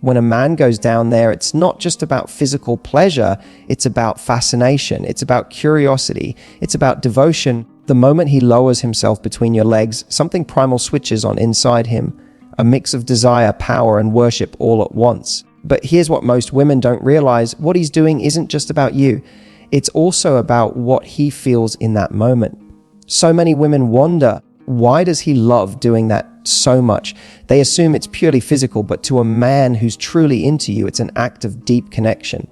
When a man goes down there, it's not just about physical pleasure, it's about fascination, it's about curiosity, it's about devotion. The moment he lowers himself between your legs, something primal switches on inside him, a mix of desire, power, and worship all at once. But here's what most women don't realize: what he's doing isn't just about you, it's also about what he feels in that moment. So many women wonder, why does he love doing that so much? They assume it's purely physical, but to a man who's truly into you, it's an act of deep connection.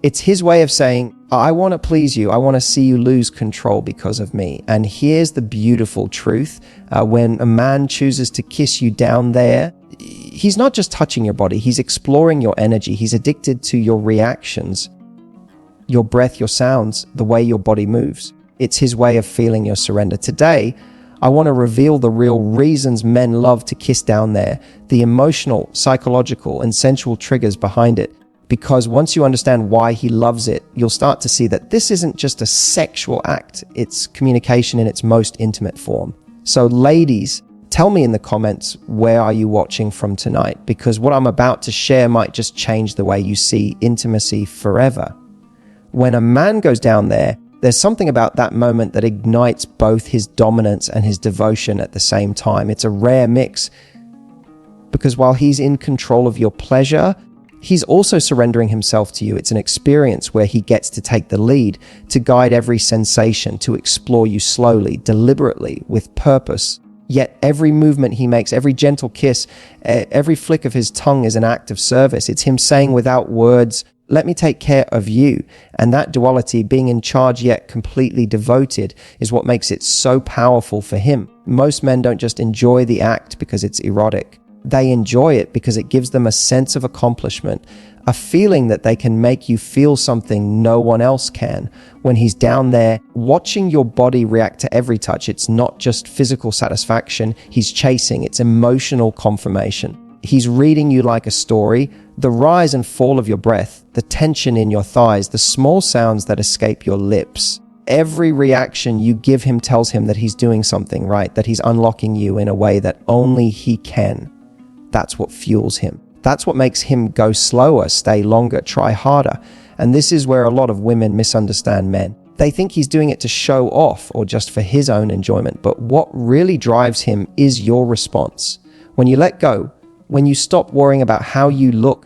It's his way of saying, I want to please you. I want to see you lose control because of me. And here's the beautiful truth. When a man chooses to kiss you down there, he's not just touching your body. He's exploring your energy. He's addicted to your reactions, your breath, your sounds, the way your body moves. It's his way of feeling your surrender. Today, I want to reveal the real reasons men love to kiss down there, the emotional, psychological, and sensual triggers behind it. Because once you understand why he loves it, you'll start to see that this isn't just a sexual act, it's communication in its most intimate form. So ladies, tell me in the comments, where are you watching from tonight? Because what I'm about to share might just change the way you see intimacy forever. When a man goes down there, there's something about that moment that ignites both his dominance and his devotion at the same time. It's a rare mix, because while he's in control of your pleasure, he's also surrendering himself to you. It's an experience where he gets to take the lead, to guide every sensation, to explore you slowly, deliberately, with purpose. Yet every movement he makes, every gentle kiss, every flick of his tongue is an act of service. It's him saying without words, let me take care of you. And that duality, being in charge yet completely devoted, is what makes it so powerful for him. Most men don't just enjoy the act because it's erotic. They enjoy it because it gives them a sense of accomplishment, a feeling that they can make you feel something no one else can. When he's down there, watching your body react to every touch, it's not just physical satisfaction he's chasing, it's emotional confirmation. He's reading you like a story, the rise and fall of your breath, the tension in your thighs, the small sounds that escape your lips. Every reaction you give him tells him that he's doing something right, that he's unlocking you in a way that only he can. That's what fuels him. That's what makes him go slower, stay longer, try harder. And this is where a lot of women misunderstand men. They think he's doing it to show off or just for his own enjoyment. But what really drives him is your response. When you let go, when you stop worrying about how you look,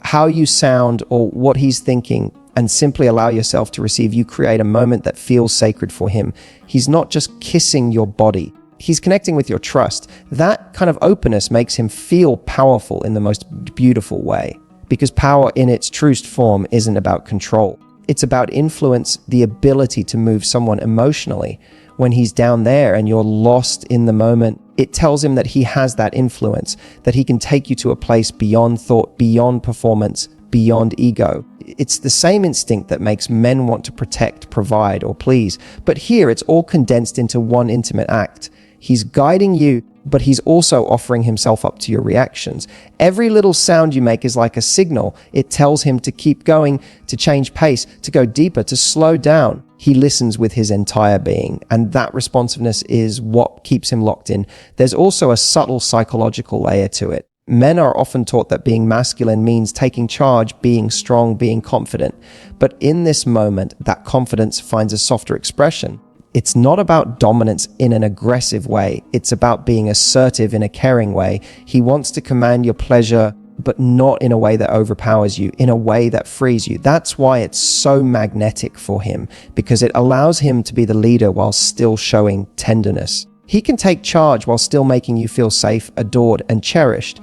how you sound, or what he's thinking, and simply allow yourself to receive, you create a moment that feels sacred for him. He's not just kissing your body. He's connecting with your trust. That kind of openness makes him feel powerful in the most beautiful way. Because power in its truest form isn't about control. It's about influence, the ability to move someone emotionally. When he's down there and you're lost in the moment, it tells him that he has that influence, that he can take you to a place beyond thought, beyond performance, beyond ego. It's the same instinct that makes men want to protect, provide, or please. But here it's all condensed into one intimate act. He's guiding you, but he's also offering himself up to your reactions. Every little sound you make is like a signal. It tells him to keep going, to change pace, to go deeper, to slow down. He listens with his entire being, and that responsiveness is what keeps him locked in. There's also a subtle psychological layer to it. Men are often taught that being masculine means taking charge, being strong, being confident. But in this moment, that confidence finds a softer expression. It's not about dominance in an aggressive way. It's about being assertive in a caring way. He wants to command your pleasure, but not in a way that overpowers you, in a way that frees you. That's why it's so magnetic for him, because it allows him to be the leader while still showing tenderness. He can take charge while still making you feel safe, adored, and cherished.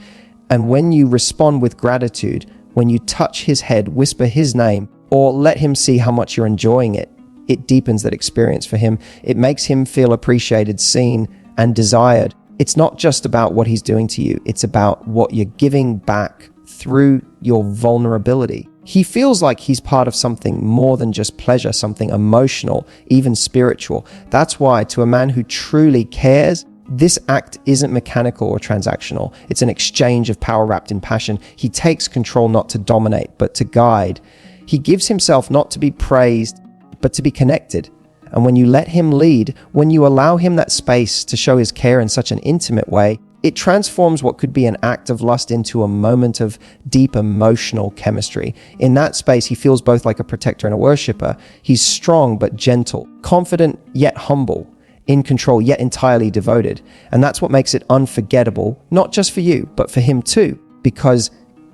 And when you respond with gratitude, when you touch his head, whisper his name, or let him see how much you're enjoying it, it deepens that experience for him. It makes him feel appreciated, seen, and desired. It's not just about what he's doing to you. It's about what you're giving back through your vulnerability. He feels like he's part of something more than just pleasure, something emotional, even spiritual. That's why, to a man who truly cares, this act isn't mechanical or transactional. It's an exchange of power wrapped in passion. He takes control not to dominate, but to guide. He gives himself not to be praised, but to be connected. And when you let him lead, when you allow him that space to show his care in such an intimate way, It transforms what could be an act of lust into a moment of deep emotional chemistry. In that space, he feels both like a protector and a worshiper. He's strong but gentle, confident yet humble, in control yet entirely devoted. And that's what makes it unforgettable, not just for you, but for him too, because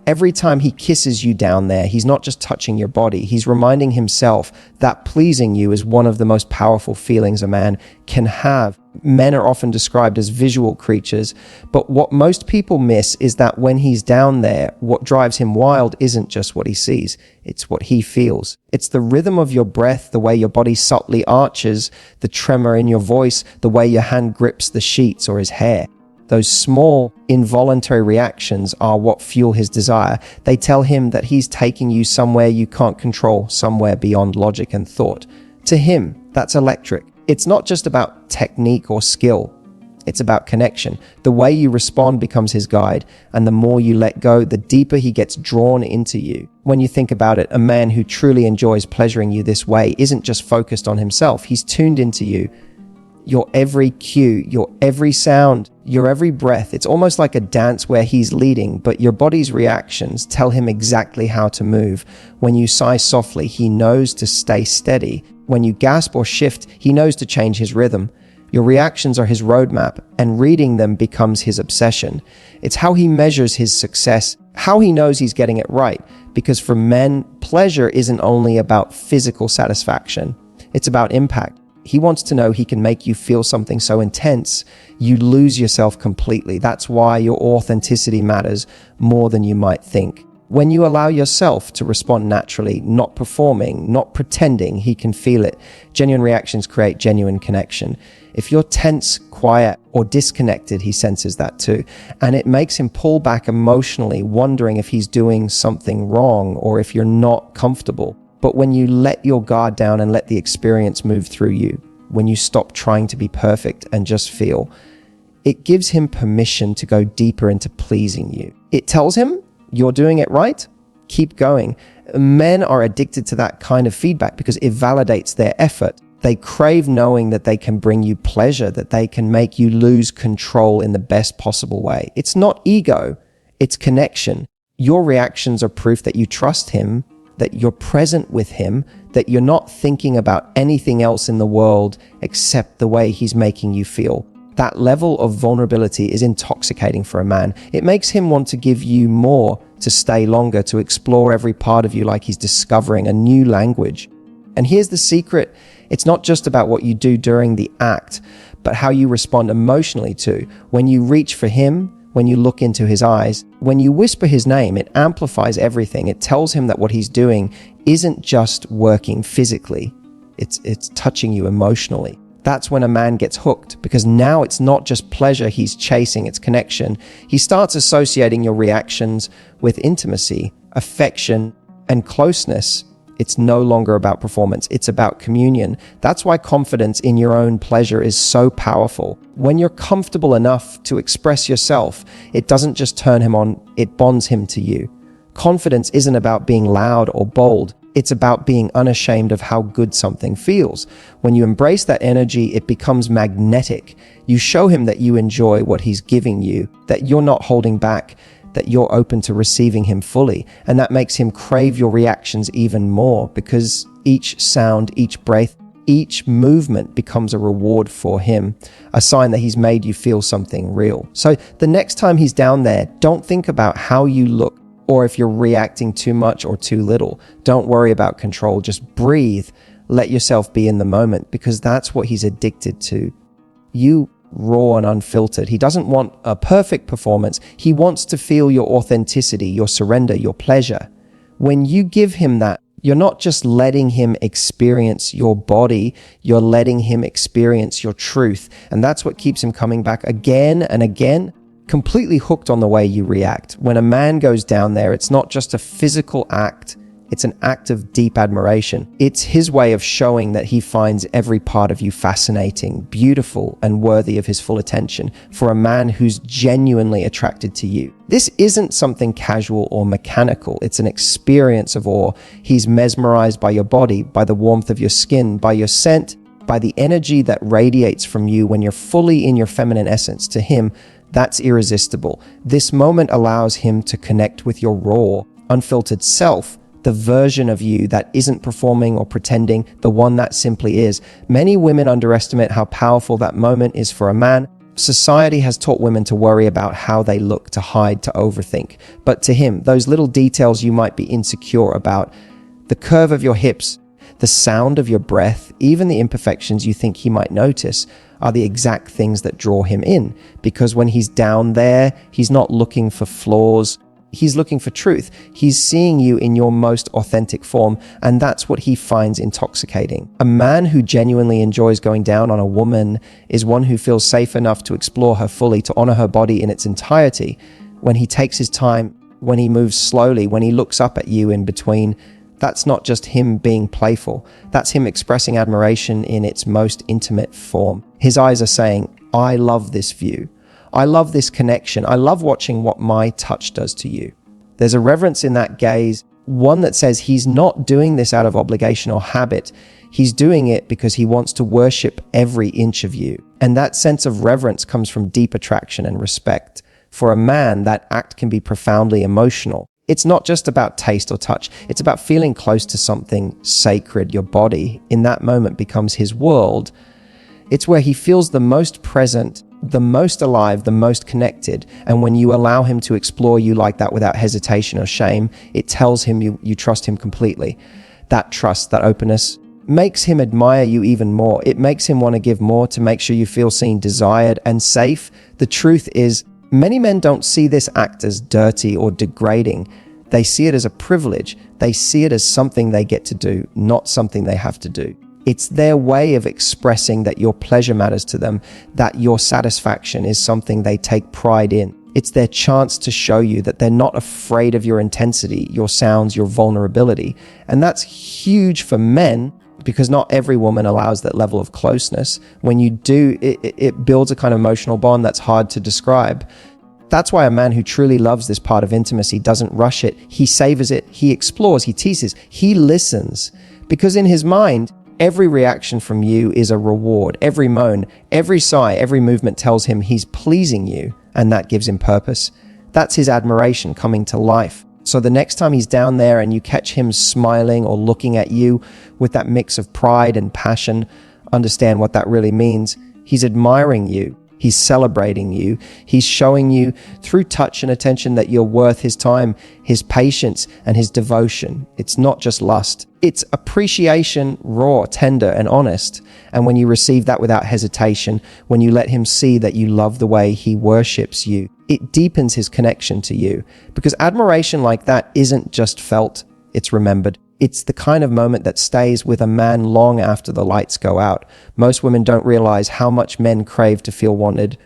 every time he kisses you down there, he's not just touching your body, he's reminding himself that pleasing you is one of the most powerful feelings a man can have. Men are often described as visual creatures, but what most people miss is that when he's down there, what drives him wild isn't just what he sees, it's what he feels. It's the rhythm of your breath, the way your body subtly arches, the tremor in your voice, the way your hand grips the sheets or his hair. Those small, involuntary reactions are what fuel his desire. They tell him that he's taking you somewhere you can't control, somewhere beyond logic and thought. To him, that's electric. It's not just about technique or skill. It's about connection. The way you respond becomes his guide, and the more you let go, the deeper he gets drawn into you. When you think about it, a man who truly enjoys pleasuring you this way isn't just focused on himself. He's tuned into you. Your every cue, your every sound, your every breath. It's almost like a dance where he's leading, but your body's reactions tell him exactly how to move. When you sigh softly, he knows to stay steady. When you gasp or shift, he knows to change his rhythm. Your reactions are his roadmap, and reading them becomes his obsession. It's how he measures his success, how he knows he's getting it right. Because for men, pleasure isn't only about physical satisfaction. It's about impact. He wants to know he can make you feel something so intense, you lose yourself completely. That's why your authenticity matters more than you might think. When you allow yourself to respond naturally, not performing, not pretending, he can feel it. Genuine reactions create genuine connection. If you're tense, quiet, or disconnected, he senses that too. And it makes him pull back emotionally, wondering if he's doing something wrong or if you're not comfortable. But when you let your guard down and let the experience move through you, when you stop trying to be perfect and just feel, it gives him permission to go deeper into pleasing you. It tells him, you're doing it right, keep going. Men are addicted to that kind of feedback because it validates their effort. They crave knowing that they can bring you pleasure, that they can make you lose control in the best possible way. It's not ego, it's connection. Your reactions are proof that you trust him, that you're present with him, that you're not thinking about anything else in the world except the way he's making you feel. That level of vulnerability is intoxicating for a man. It makes him want to give you more, to stay longer, to explore every part of you like he's discovering a new language. And here's the secret. It's not just about what you do during the act, but how you respond emotionally too. When you reach for him, when you look into his eyes, when you whisper his name, it amplifies everything. It tells him that what he's doing isn't just working physically, it's touching you emotionally. That's when a man gets hooked, because now it's not just pleasure he's chasing, it's connection. He starts associating your reactions with intimacy, affection, and closeness. It's no longer about performance, it's about communion. That's why confidence in your own pleasure is so powerful. When you're comfortable enough to express yourself, it doesn't just turn him on, it bonds him to you. Confidence isn't about being loud or bold. It's about being unashamed of how good something feels. When you embrace that energy, it becomes magnetic. You show him that you enjoy what he's giving you, that you're not holding back, that you're open to receiving him fully. And that makes him crave your reactions even more, because each sound, each breath, each movement becomes a reward for him, a sign that he's made you feel something real. So the next time he's down there, don't think about how you look or if you're reacting too much or too little. Don't worry about control. Just breathe. Let yourself be in the moment, because that's what he's addicted to. You raw and unfiltered. He doesn't want a perfect performance. He wants to feel your authenticity, your surrender, your pleasure. When you give him that, you're not just letting him experience your body, you're letting him experience your truth. And that's what keeps him coming back again and again, completely hooked on the way you react. When a man goes down there, it's not just a physical act, it's an act of deep admiration. It's his way of showing that he finds every part of you fascinating, beautiful, and worthy of his full attention for a man who's genuinely attracted to you. This isn't something casual or mechanical. It's an experience of awe. He's mesmerized by your body, by the warmth of your skin, by your scent, by the energy that radiates from you when you're fully in your feminine essence. To him, That's irresistible. This moment allows him to connect with your raw, unfiltered self, the version of you that isn't performing or pretending, the one that simply is. Many women underestimate how powerful that moment is for a man. Society has taught women to worry about how they look, to hide, to overthink. But to him, those little details you might be insecure about, the curve of your hips, the sound of your breath, even the imperfections you think he might notice, are the exact things that draw him in. Because when he's down there, he's not looking for flaws. He's looking for truth. He's seeing you in your most authentic form, and that's what he finds intoxicating. A man who genuinely enjoys going down on a woman is one who feels safe enough to explore her fully, to honor her body in its entirety. When he takes his time, when he moves slowly, when he looks up at you in between, that's not just him being playful. That's him expressing admiration in its most intimate form. His eyes are saying, I love this view. I love this connection. I love watching what my touch does to you. There's a reverence in that gaze, one that says he's not doing this out of obligation or habit. He's doing it because he wants to worship every inch of you. And that sense of reverence comes from deep attraction and respect. For a man, that act can be profoundly emotional. It's not just about taste or touch. It's about feeling close to something sacred. Your body, in that moment, becomes his world. It's where he feels the most present, the most alive, the most connected. And when you allow him to explore you like that without hesitation or shame, it tells him you trust him completely. That trust, that openness, makes him admire you even more. It makes him want to give more to make sure you feel seen, desired, and safe. The truth is, many men don't see this act as dirty or degrading. They see it as a privilege. They see it as something they get to do, not something they have to do. It's their way of expressing that your pleasure matters to them, that your satisfaction is something they take pride in. It's their chance to show you that they're not afraid of your intensity, your sounds, your vulnerability. And that's huge for men, because not every woman allows that level of closeness. When you do, it builds a kind of emotional bond that's hard to describe. That's why a man who truly loves this part of intimacy doesn't rush it. He savors it, he explores, he teases, he listens. Because in his mind, every reaction from you is a reward. Every moan, every sigh, every movement tells him he's pleasing you, and that gives him purpose. That's his admiration coming to life. So the next time he's down there and you catch him smiling or looking at you with that mix of pride and passion, understand what that really means. He's admiring you. He's celebrating you. He's showing you through touch and attention that you're worth his time, his patience, and his devotion. It's not just lust. It's appreciation, raw, tender, and honest. And when you receive that without hesitation, when you let him see that you love the way he worships you, it deepens his connection to you. Because admiration like that isn't just felt, it's remembered. It's the kind of moment that stays with a man long after the lights go out. Most women don't realize how much men crave to feel wanted,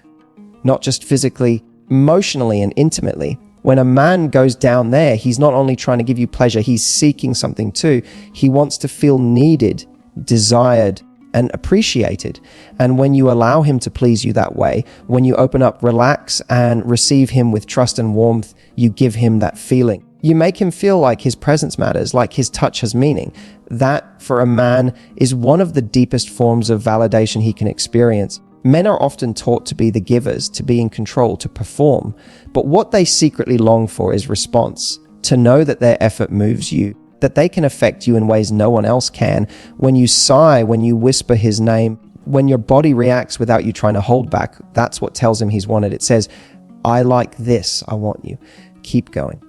not just physically, emotionally, and intimately. When a man goes down there, he's not only trying to give you pleasure, he's seeking something too. He wants to feel needed, desired, and appreciated. And when you allow him to please you that way, when you open up, relax, and receive him with trust and warmth, you give him that feeling. You make him feel like his presence matters, like his touch has meaning. That, for a man, is one of the deepest forms of validation he can experience. Men are often taught to be the givers, to be in control, to perform. But what they secretly long for is response, to know that their effort moves you, that they can affect you in ways no one else can. When you sigh, when you whisper his name, when your body reacts without you trying to hold back, that's what tells him he's wanted. It says, I like this, I want you. Keep going.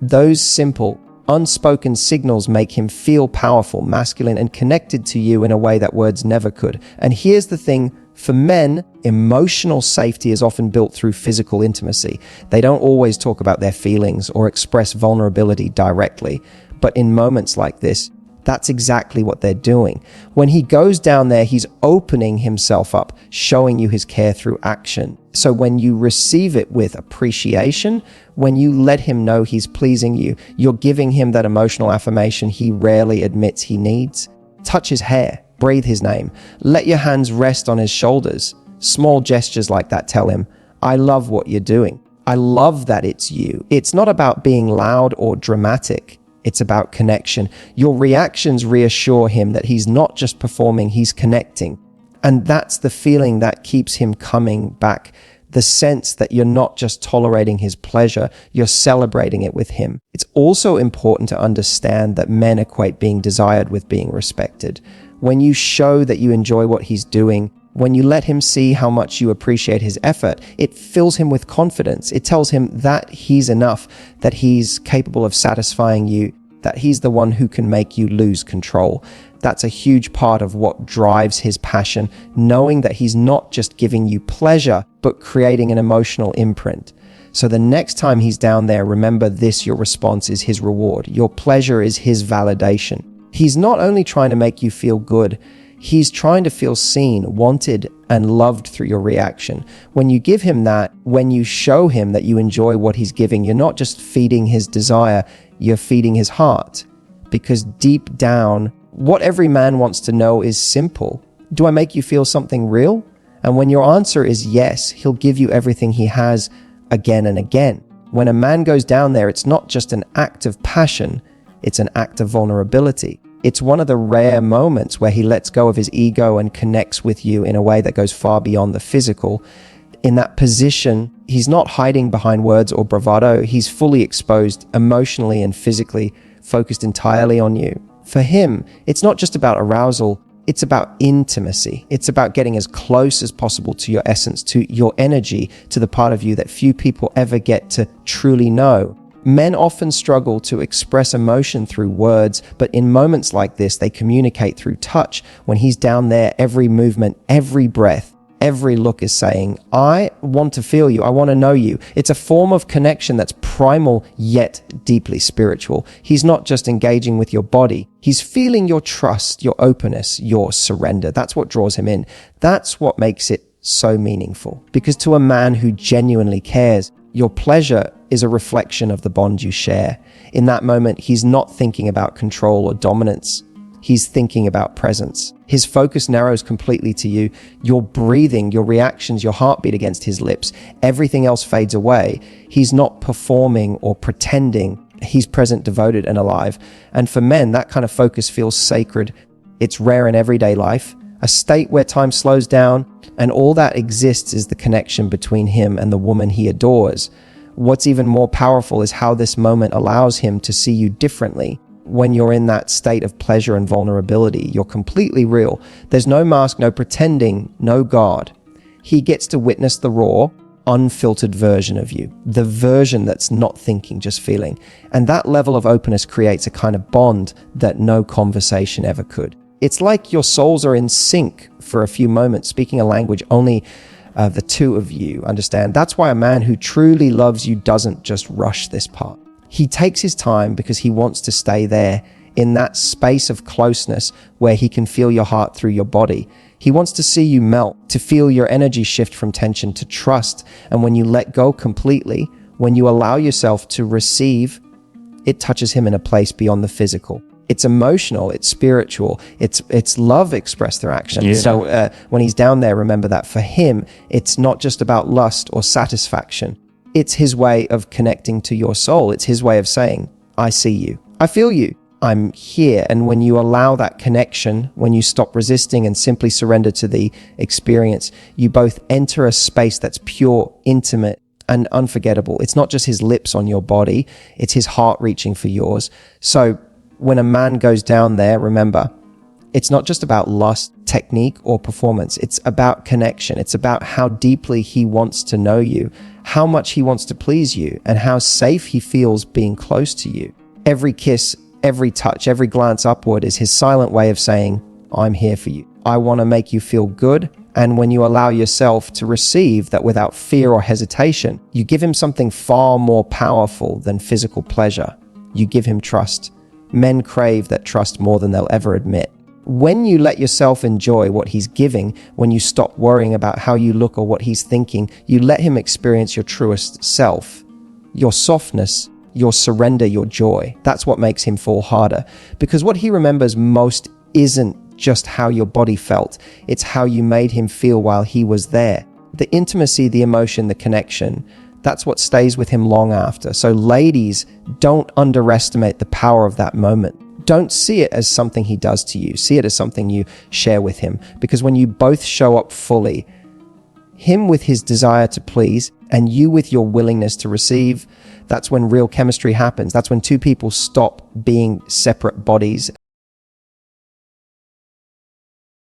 Those simple, unspoken signals make him feel powerful, masculine, and connected to you in a way that words never could. And here's the thing, for men, emotional safety is often built through physical intimacy. They don't always talk about their feelings or express vulnerability directly. But in moments like this, that's exactly what they're doing. When he goes down there, he's opening himself up, showing you his care through action. So when you receive it with appreciation, when you let him know he's pleasing you, you're giving him that emotional affirmation he rarely admits he needs. Touch his hair, breathe his name, let your hands rest on his shoulders. Small gestures like that tell him, I love what you're doing. I love that it's you. It's not about being loud or dramatic. It's about connection. Your reactions reassure him that he's not just performing, he's connecting. And that's the feeling that keeps him coming back. The sense that you're not just tolerating his pleasure, you're celebrating it with him. It's also important to understand that men equate being desired with being respected. When you show that you enjoy what he's doing, when you let him see how much you appreciate his effort, it fills him with confidence. It tells him that he's enough, that he's capable of satisfying you, that he's the one who can make you lose control. That's a huge part of what drives his passion, knowing that he's not just giving you pleasure, but creating an emotional imprint. So the next time he's down there, remember this: your response is his reward. Your pleasure is his validation. He's not only trying to make you feel good, he's trying to feel seen, wanted, and loved through your reaction. When you give him that, when you show him that you enjoy what he's giving, you're not just feeding his desire, you're feeding his heart. Because deep down, what every man wants to know is simple. Do I make you feel something real? And when your answer is yes, he'll give you everything he has again and again. When a man goes down there, it's not just an act of passion, it's an act of vulnerability. It's one of the rare moments where he lets go of his ego and connects with you in a way that goes far beyond the physical. In that position, he's not hiding behind words or bravado. He's fully exposed emotionally and physically, focused entirely on you. For him, it's not just about arousal, it's about intimacy. It's about getting as close as possible to your essence, to your energy, to the part of you that few people ever get to truly know. Men often struggle to express emotion through words, but in moments like this, they communicate through touch. When he's down there, every movement, every breath, every look is saying, I want to feel you. I want to know you. It's a form of connection that's primal yet deeply spiritual. He's not just engaging with your body. He's feeling your trust, your openness, your surrender. That's what draws him in. That's what makes it so meaningful. Because to a man who genuinely cares, your pleasure is a reflection of the bond you share. In that moment, he's not thinking about control or dominance. He's thinking about presence. His focus narrows completely to you. Your breathing, your reactions, your heartbeat against his lips, everything else fades away. He's not performing or pretending. He's present, devoted, and alive. And for men, that kind of focus feels sacred. It's rare in everyday life, a state where time slows down, and all that exists is the connection between him and the woman he adores. What's even more powerful is how this moment allows him to see you differently. When you're in that state of pleasure and vulnerability, you're completely real. There's no mask, no pretending, no guard. He gets to witness the raw, unfiltered version of you, the version that's not thinking, just feeling. And that level of openness creates a kind of bond that no conversation ever could. It's like your souls are in sync for a few moments, speaking a language only the two of you understand. That's why a man who truly loves you doesn't just rush this part. He takes his time because he wants to stay there in that space of closeness where he can feel your heart through your body. He wants to see you melt, to feel your energy shift from tension to trust. And when you let go completely, when you allow yourself to receive, it touches him in a place beyond the physical. It's emotional, it's spiritual, it's love expressed through action. Yeah. So when he's down there, remember that for him, it's not just about lust or satisfaction. It's his way of connecting to your soul. It's his way of saying, I see you, I feel you, I'm here. And when you allow that connection, when you stop resisting and simply surrender to the experience, you both enter a space that's pure, intimate, and unforgettable. It's not just his lips on your body, it's his heart reaching for yours. So when a man goes down there, remember, it's not just about lust, technique, or performance. It's about connection. It's about how deeply he wants to know you, how much he wants to please you, and how safe he feels being close to you. Every kiss, every touch, every glance upward is his silent way of saying, I'm here for you. I want to make you feel good. And when you allow yourself to receive that without fear or hesitation, you give him something far more powerful than physical pleasure. You give him trust. Men crave that trust more than they'll ever admit. When you let yourself enjoy what he's giving, when you stop worrying about how you look or what he's thinking, you let him experience your truest self, your softness, your surrender, your joy. That's what makes him fall harder. Because what he remembers most isn't just how your body felt, it's how you made him feel while he was there. The intimacy, the emotion, the connection, that's what stays with him long after. So ladies, don't underestimate the power of that moment. Don't see it as something he does to you. See it as something you share with him. Because when you both show up fully, him with his desire to please and you with your willingness to receive, that's when real chemistry happens. That's when two people stop being separate bodies